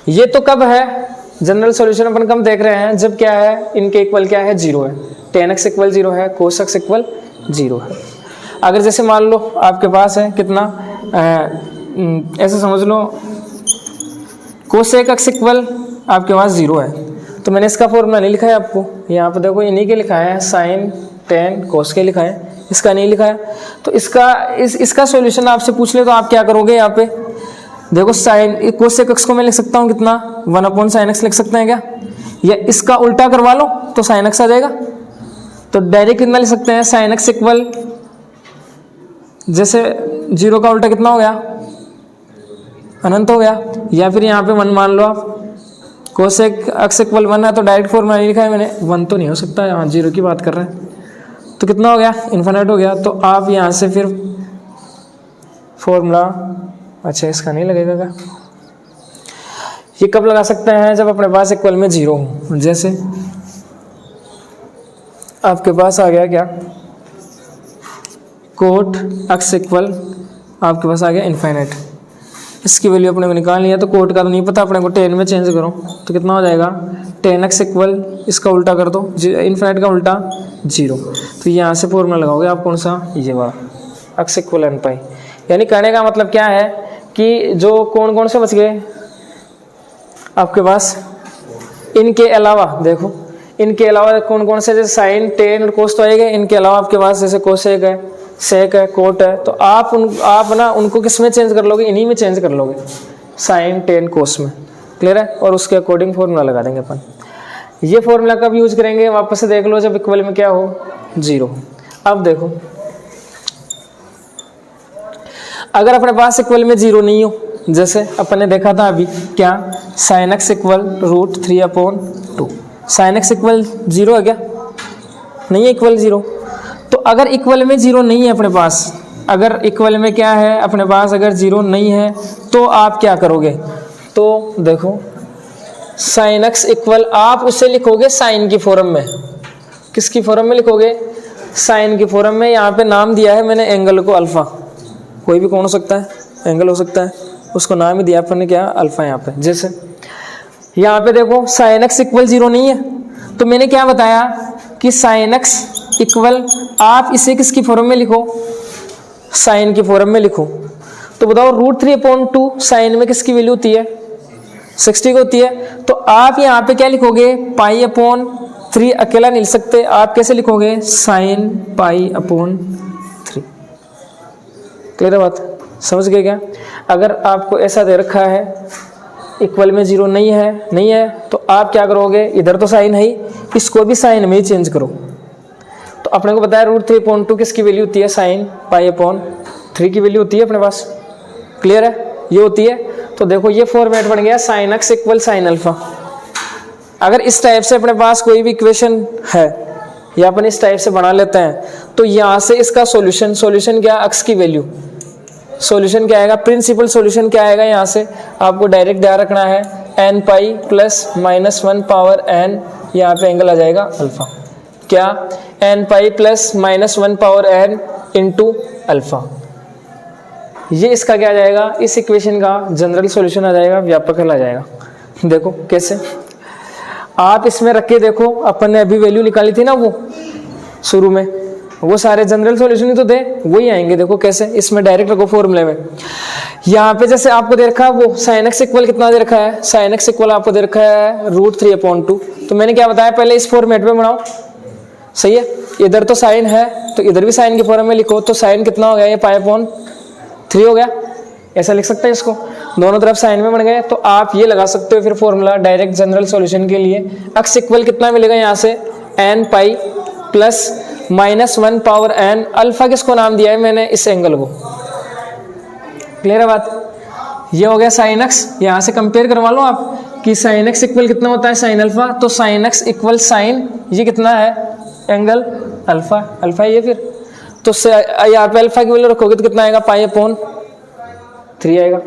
ये तो कब है, जनरल सॉल्यूशन अपन कब देख रहे हैं, जब क्या है, इनके इक्वल क्या है, 0 है, tan x इक्वल 0 है, cos x इक्वल 0 है। अगर जैसे मान लो आपके पास है कितना, ऐसे समझ लो cos x इक्वल आपके पास 0 है, तो मैंने इसका फॉर्मूला नहीं लिखा है आपको, यहाँ पे देखो इन्हीं के लिखा है, साइन टेन cos के लिखा है, इसका नहीं लिखा है। तो इसका सॉल्यूशन आपसे पूछ ले तो आप क्या करोगे, यहाँ पे देखो साइन cos x को मैं लिख सकता हूँ कितना, 1/sin x लिख सकते हैं क्या, या इसका उल्टा करवा लो तो sin x आ जाएगा। तो डायरेक्ट कितना लिख सकते हैं, sin x इक्वल, जैसे 0 का उल्टा कितना हो गया, अनंत हो गया, या फिर यहाँ पे 1 मान लो आप, cos x इक्वल 1 है तो डायरेक्ट फॉर्मूला नहीं लिखा है मैंने, 1 तो नहीं हो सकता, यहाँ 0 की बात कर रहे हैं, तो कितना हो गया, इन्फिनिट हो गया। तो आप यहाँ से फिर फॉर्मूला, अच्छा इसका नहीं लगेगा क्या, ये कब लगा सकते हैं, जब अपने पास इक्वल में 0 हो। जैसे आपके पास आ गया क्या, कोट x इक्वल आपके पास आ गया इन्फिनिट, इसकी वैल्यू अपने को निकाल लिया, तो कोट का तो नहीं पता अपने को, 10 में चेंज करो तो कितना हो जाएगा, tan x इक्वल, इसका उल्टा कर दो, इन्फिनिट का उल्टा 0। तो यहाँ से फॉर्मूला लगाओगे आप कौन सा, ये वाला, x इक्वल n पाई। यानी कहने का मतलब क्या है कि जो कौन कौन से बच गए आपके पास, इनके अलावा देखो, इनके अलावा कौन कौन से, जैसे साइन टेन और कोस तो आएगा, इनके अलावा आपके पास जैसे कोसेक है, सेक है, कोट है, तो आप ना उनको किस में चेंज कर लोगे, इन्हीं में चेंज कर लोगे, साइन टेन कोस में। क्लियर है, और उसके अकॉर्डिंग फॉर्मूला लगा देंगे अपन। ये फॉर्मूला कब यूज करेंगे, वापस से देख लो, जब इक्वल में क्या हो, 0। अब देखो, अगर अपने पास इक्वल में 0 नहीं हो, जैसे अपन ने देखा था अभी क्या, sine x equal √3/2, sine x equal 0 है क्या, नहीं है इक्वल 0। तो अगर इक्वल में 0 नहीं है अपने पास, अगर इक्वल में क्या है अपने पास, अगर 0 नहीं है तो आप क्या करोगे, तो देखो साइन एक्स इक्वल, आप उसे लिखोगे साइन की फॉर्म में। किसकी फॉर्म में लिखोगे, साइन की फॉर्म में। यहाँ पे नाम दिया है मैंने एंगल को अल्फा, कोई भी कौन हो सकता है, एंगल हो सकता है, उसको नाम ही दिया अपन ने क्या, अल्फा। यहाँ पे जैसे यहाँ पे देखो साइन एक्स इक्वल 0 नहीं है, तो मैंने क्या बताया कि साइन एक्स इक्वल, आप इसे किसकी फॉर्म में लिखो, साइन की फॉर्म में लिखो। तो बताओ √3/2 साइन में किसकी वैल्यू होती है, 60 की होती है। तो आप यहाँ पे क्या लिखोगे, π/3 अकेला नहीं लिख सकते, आप कैसे लिखोगे, साइन π/3। क्लियर है बात, समझ गए क्या। अगर आपको ऐसा दे रखा है, इक्वल में 0 नहीं है, तो आप क्या करोगे, इधर तो साइन है ही, इसको भी साइन में ही चेंज करो। तो अपने को बताया √3/2 किसकी वैल्यू होती है, साइन π/3 की वैल्यू होती है अपने पास। क्लियर है, ये होती है। तो देखो ये फॉर्मेट बन गया, sine x equal sine alpha. अगर इस टाइप से अपने पास कोई भी इक्वेशन है या अपन इस टाइप से बना लेते हैं, तो यहाँ से इसका सॉल्यूशन क्या, एक्स की वैल्यू, सॉल्यूशन क्या आएगा, प्रिंसिपल सॉल्यूशन क्या आएगा, यहाँ से आपको डायरेक्ट ध्यान रखना है, n पाई प्लस -1 पावर n, यहाँ पे एंगल आ जाएगा अल्फा। क्या, n पाई plus -1 power n into alpha. ये इसका क्या आ जाएगा, इस इक्वेशन का जनरल सॉल्यूशन आ जाएगा, व्यापक हल आ जाएगा। देखो कैसे, आप इसमें रख के देखो, अपन ने अभी वैल्यू निकाली थी ना वो शुरू में, वो सारे जनरल सॉल्यूशन ही तो थे, वही आएंगे। देखो कैसे, इसमें डायरेक्ट रखो फॉर्मूले में। यहाँ पे जैसे आपको दे रखा है वो साइन एक्स इक्वल कितना दे रखा है, साइन एक्स इक्वल आपको दे रखा है √3/2। तो मैंने क्या बताया, पहले इस फॉर्मेट में बनाओ, सही है। इधर तो साइन है तो इधर भी साइन की फॉर्म में लिखो, तो साइन कितना हो गया, ये π/3 हो गया, ऐसा लिख सकते हैं इसको, दोनों तरफ साइन में बन गए। तो आप ये लगा सकते हो फिर फॉर्मूला डायरेक्ट जनरल सॉल्यूशन के लिए, एक्स इक्वल कितना मिलेगा यहाँ से, n पाई प्लस -1 पावर n, अल्फा किसको नाम दिया है मैंने, इस एंगल को। क्लियर है बात, ये हो गया साइन एक्स। यहाँ से कंपेयर करवा लो आप कि साइन एक्स इक्वल कितना होता है, साइन अल्फा, तो साइन एक्स इक्वल साइन, ये कितना है, एंगल अल्फा ये फिर, तो यहाँ पे अल्फा की वैल्यू रखोगे तो कितना आएगा, π/3 आएगा।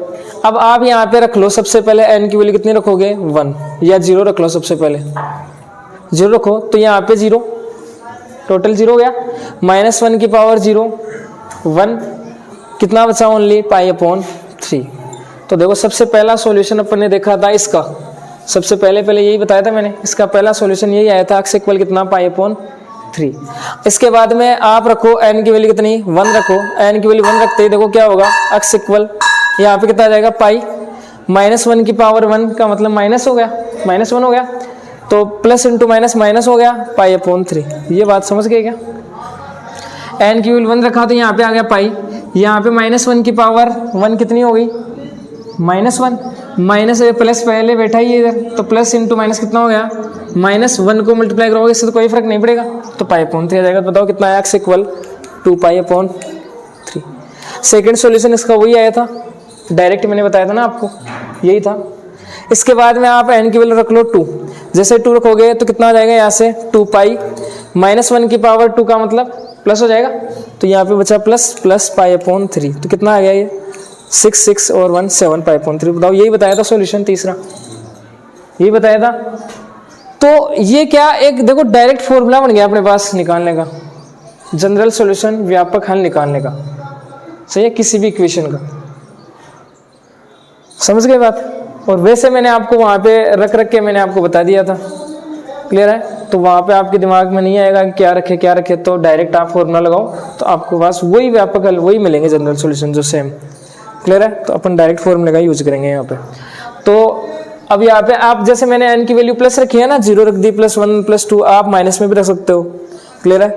अब आप यहाँ पे रख लो सबसे पहले n की वैल्यू कितनी रखोगे, 1 या 0 रख लो, सबसे पहले 0 रखो, तो यहाँ पे 0, टोटल 0 हो गया, -1 की पावर 0, 1, कितना बचा ओनली, π/3। तो देखो सबसे पहला सॉल्यूशन अपन ने देखा था इसका, सबसे पहले यही बताया था मैंने, इसका पहला सॉल्यूशन यही आया था, एक्स इक्वल कितना, π/3। इसके बाद में आप रखो n की वैल्यू कितनी, 1 रखो, n की वैल्यू 1 रखते ही देखो क्या होगा, एक्स इक्वल यहाँ पे कितना आ जाएगा, पाई, -1 की पावर 1 का मतलब माइनस हो गया, -1 हो गया, तो प्लस इंटू माइनस माइनस हो गया, π/3। ये बात समझ गए क्या, n की वैल्यू 1 रखा तो यहाँ पे आ गया पाई, यहाँ पे -1 की पावर 1 कितनी हो गई, -1, माइनस प्लस पहले बैठा ही इधर, तो प्लस इंटू माइनस कितना हो गया, -1 को मल्टीप्लाई करोगे इससे तो कोई फर्क नहीं पड़ेगा, तो π/3 आ जाएगा। बताओ कितना आया, एक्स इक्वल 2π/3। सेकेंड सॉल्यूशन इसका वही आया था, डायरेक्ट मैंने बताया था ना आपको, यही था। इसके बाद में आप n की वैल्यू रख लो 2, जैसे 2 रखोगे तो कितना आ जाएगा, यहाँ से 2π, -1 की पावर 2 का मतलब प्लस हो जाएगा, तो यहाँ पे बचा प्लस π/3, तो कितना आ गया ये 6 और 1 7 π/3। बताओ यही बताया था सॉल्यूशन तीसरा, यही बताया था। तो ये क्या, एक देखो डायरेक्ट फॉर्मूला बन गया अपने पास निकालने का, जनरल सॉल्यूशन, व्यापक हल निकालने का, सही है, किसी भी इक्वेशन का। समझ गए बात। और वैसे मैंने आपको वहाँ पे रख के मैंने आपको बता दिया था, क्लियर है। तो वहाँ पे आपके दिमाग में नहीं आएगा कि क्या रखे, तो डायरेक्ट आप फॉर्मूला लगाओ तो आपको पास वही व्यापक हल वही मिलेंगे, जनरल सॉल्यूशन जो सेम। क्लियर है, तो अपन डायरेक्ट फॉर्मूला का यूज करेंगे यहाँ पे। तो अब यहाँ पे आप जैसे मैंने n की वैल्यू प्लस रखी है ना, 0 रख दी, +1 +2, आप माइनस में भी रख सकते हो। क्लियर है,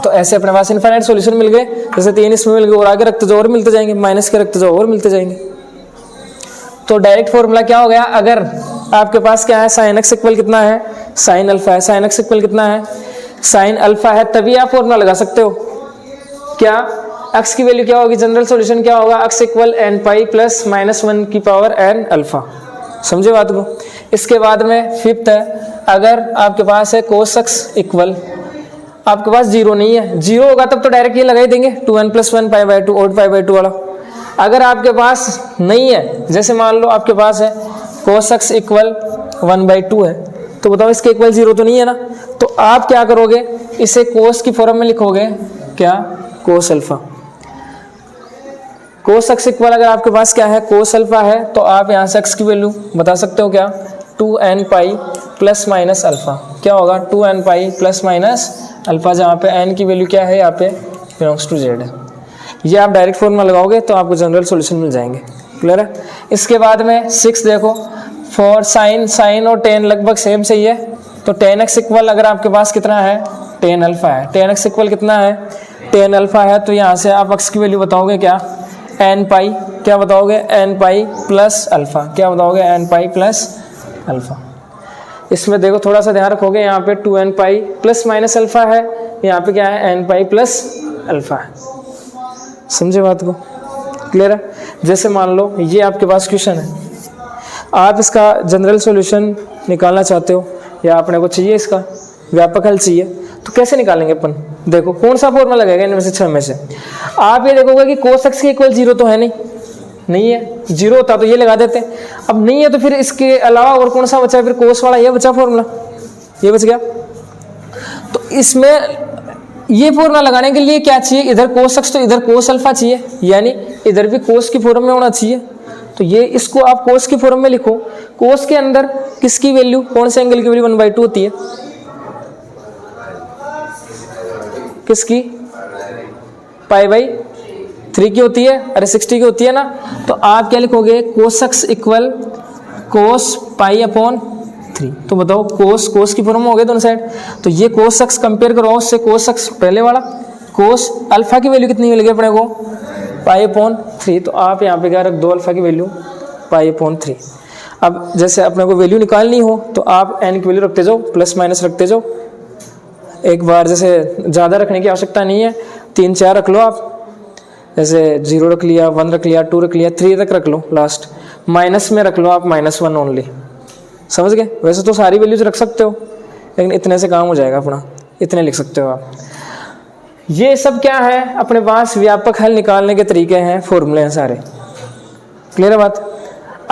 तो ऐसे अपने पास इनफाइनाइट सॉल्यूशन मिल गए, जैसे 3 इसमें मिल गए और आगे रखते जाओ और मिलते जाएंगे, माइनस के रखते जाओ और मिलते जाएंगे। तो डायरेक्ट फॉर्मूला क्या हो गया, अगर आपके पास क्या है साइन एक्स इक्वल कितना है, साइन अल्फा है, साइन एक्स इक्वल कितना है, साइन अल्फा है, तभी आप फॉर्मूला लगा सकते हो। क्या x की वैल्यू क्या होगी, जनरल सॉल्यूशन क्या होगा, x equal n pi plus -1 की पावर एन अल्फा। समझे बात को। इसके बाद में फिफ्थ है, अगर आपके पास है कोस x इक्वल, आपके पास जीरो नहीं है, जीरो होगा तब तो डायरेक्ट ये लगा ही देंगे 2n + 1 π/2 और π/2 वाला। अगर आपके पास नहीं है, जैसे मान लो आपके पास है कोस x इक्वल 1/2 है, तो बताओ इसके इक्वल जीरो तो नहीं है ना, तो आप क्या करोगे, इसे कोस की फॉर्म में लिखोगे, क्या, कोस अल्फा। कोस x इक्वल अगर आपके पास क्या है कोस अल्फा है, तो आप यहाँ से x की वैल्यू बता सकते हो क्या, 2n pi plus minus alpha. क्या होगा, 2n pi plus minus alpha, जहाँ पे n की वैल्यू क्या है, यहाँ पे बिलोंग्स टू z है। ये आप डायरेक्ट फॉर्मूला लगाओगे तो आपको जनरल सॉल्यूशन मिल जाएंगे। क्लियर है। इसके बाद में 6 देखो, फॉर साइन और टेन लगभग सेम सही है, तो टेन एक्स इक्वल अगर आपके पास कितना है, टेन अल्फा है, टेन एक्स इक्वल कितना है, टेन अल्फा है, तो यहाँ से आप x की वैल्यू बताओगे क्या, एन पाई, क्या बताओगे, एन पाई प्लस अल्फा, क्या बताओगे, एन पाई प्लस अल्फा। इसमें देखो थोड़ा सा ध्यान रखोगे, यहाँ पे 2n pi plus minus alpha है, यहाँ पे क्या है, n पाई प्लस अल्फा है। समझे बात को। क्लियर है। जैसे मान लो ये आपके पास क्वेश्चन है, आप इसका जनरल सॉल्यूशन निकालना चाहते हो, या अपने को चाहिए इसका व्यापक हल चाहिए, तो कैसे निकालेंगे अपन, देखो कौन सा फॉर्मूला लगेगा इनमें से 6 में से। आप ये देखोगे कि कोस एक्स के इक्वल जीरो तो है नहीं है, जीरो होता तो ये लगा देते, अब नहीं है तो फिर इसके अलावा और कौन सा बचा, फिर कोस वाला ये बचा फॉर्मूला, ये बच गया। तो इसमें ये फॉर्मूला लगाने के लिए क्या चाहिए, इधर कोस एक्स तो इधर कोस अल्फा चाहिए, यानी इधर भी कोस की फॉर्म में होना चाहिए। तो ये इसको आप कोस की फॉर्म में लिखो, कोस के अंदर किसकी वैल्यू, कौन से एंगल की वैल्यू 1/2 होती है, किसकी, π/3 की होती है, अरे 60 की होती है ना। तो आप क्या लिखोगे, कोस एक्स इक्वल कोस π/3। तो बताओ कोस की फॉर्म में हो गए दोनों साइड, तो ये कोस एक्स कंपेयर करो उससे कोस एक्स पहले वाला, कोस अल्फा की वैल्यू कितनी मिल गई अपने को, π/3। तो आप यहाँ पे क्या रख दो, अल्फा की वैल्यू π/3। अब जैसे अपने को वैल्यू निकालनी हो तो आप n की वैल्यू रखते जाओ, प्लस माइनस रखते जाओ, एक बार जैसे ज़्यादा रखने की आवश्यकता नहीं है, 3-4 रख लो आप, जैसे 0 रख लिया, 1 रख लिया, 2 रख लिया, 3 तक रख लो, लास्ट माइनस में रख लो आप -1 ओनली। समझ गए। वैसे तो सारी वैल्यूज रख सकते हो, लेकिन इतने से काम हो जाएगा अपना, इतने लिख सकते हो आप। ये सब क्या है, अपने पास व्यापक हल निकालने के तरीके हैं, फॉर्मूले हैं सारे। क्लियर है बात।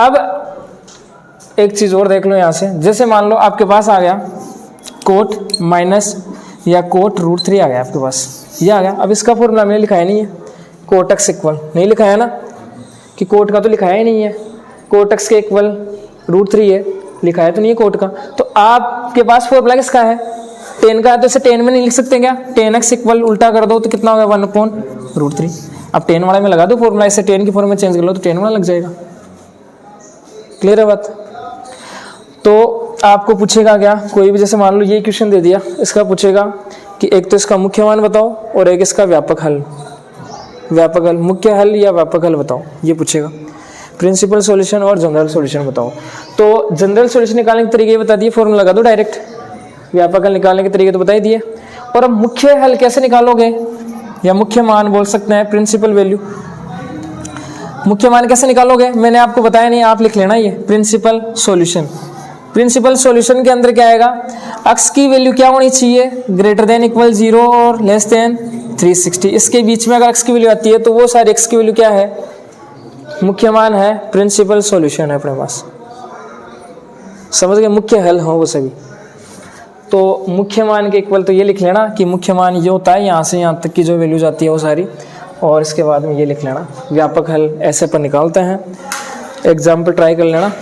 अब एक चीज़ और देख लो यहाँ से, जैसे मान लो आपके पास आ गया कोट माइनस या कोट √3 आ गया आपके पास, ये आ गया। अब इसका फॉर्मूला मैंने लिखाया नहीं है, कोट एक्स इक्वल नहीं लिखाया ना, कि कोट का तो लिखाया ही नहीं है, कोट एक्स के इक्वल √3 है, लिखाया तो नहीं है कोट का। तो आपके पास फॉर्मूला किसका है, टेन का है, तो इसे टेन में नहीं लिख सकते क्या, टेन एक्स इक्वल उल्टा कर दो तो कितना होगा 1/√3। अब टेन वाला में लगा दो फॉर्मूला, इसे टेन की फॉर्म में चेंज कर लो तो टेन वाला लग जाएगा। क्लियर है बात। तो आपको पूछेगा क्या, कोई भी, जैसे मान लो ये क्वेश्चन दे दिया, इसका पूछेगा कि एक तो इसका मुख्य मान बताओ और एक इसका व्यापक हल, व्यापक हल, मुख्य हल या व्यापक हल बताओ, ये पूछेगा। प्रिंसिपल सॉल्यूशन और जनरल सॉल्यूशन बताओ। तो जनरल सॉल्यूशन निकालने के तरीके बता दिए, फॉर्मूला लगा दो डायरेक्ट, व्यापक हल निकालने के तरीके तो बता ही दिए। और अब मुख्य हल कैसे निकालोगे, या मुख्य मान बोल सकते हैं, प्रिंसिपल वैल्यू। मुख्य मान कैसे निकालोगे, मैंने आपको बताया नहीं, आप लिख लेना ये प्रिंसिपल सॉल्यूशन। प्रिंसिपल सॉल्यूशन के अंदर क्या आएगा, x की वैल्यू क्या होनी चाहिए, > 0 और <360। इसके बीच में अगर x की वैल्यू आती है तो वो सारी x की वैल्यू क्या है, मुख्य मान है, प्रिंसिपल सॉल्यूशन है अपने पास। समझ गए, मुख्य हल हो वो सभी। तो मुख्य मान के इक्वल तो ये लिख लेना कि मुख्य मान ये होता है, यहाँ से यहाँ तक की जो वैल्यूज आती है वो सारी, और इसके बाद में ये लिख लेना व्यापक हल। ऐसे पर निकालते हैं, एग्जाम्पल ट्राई कर लेना।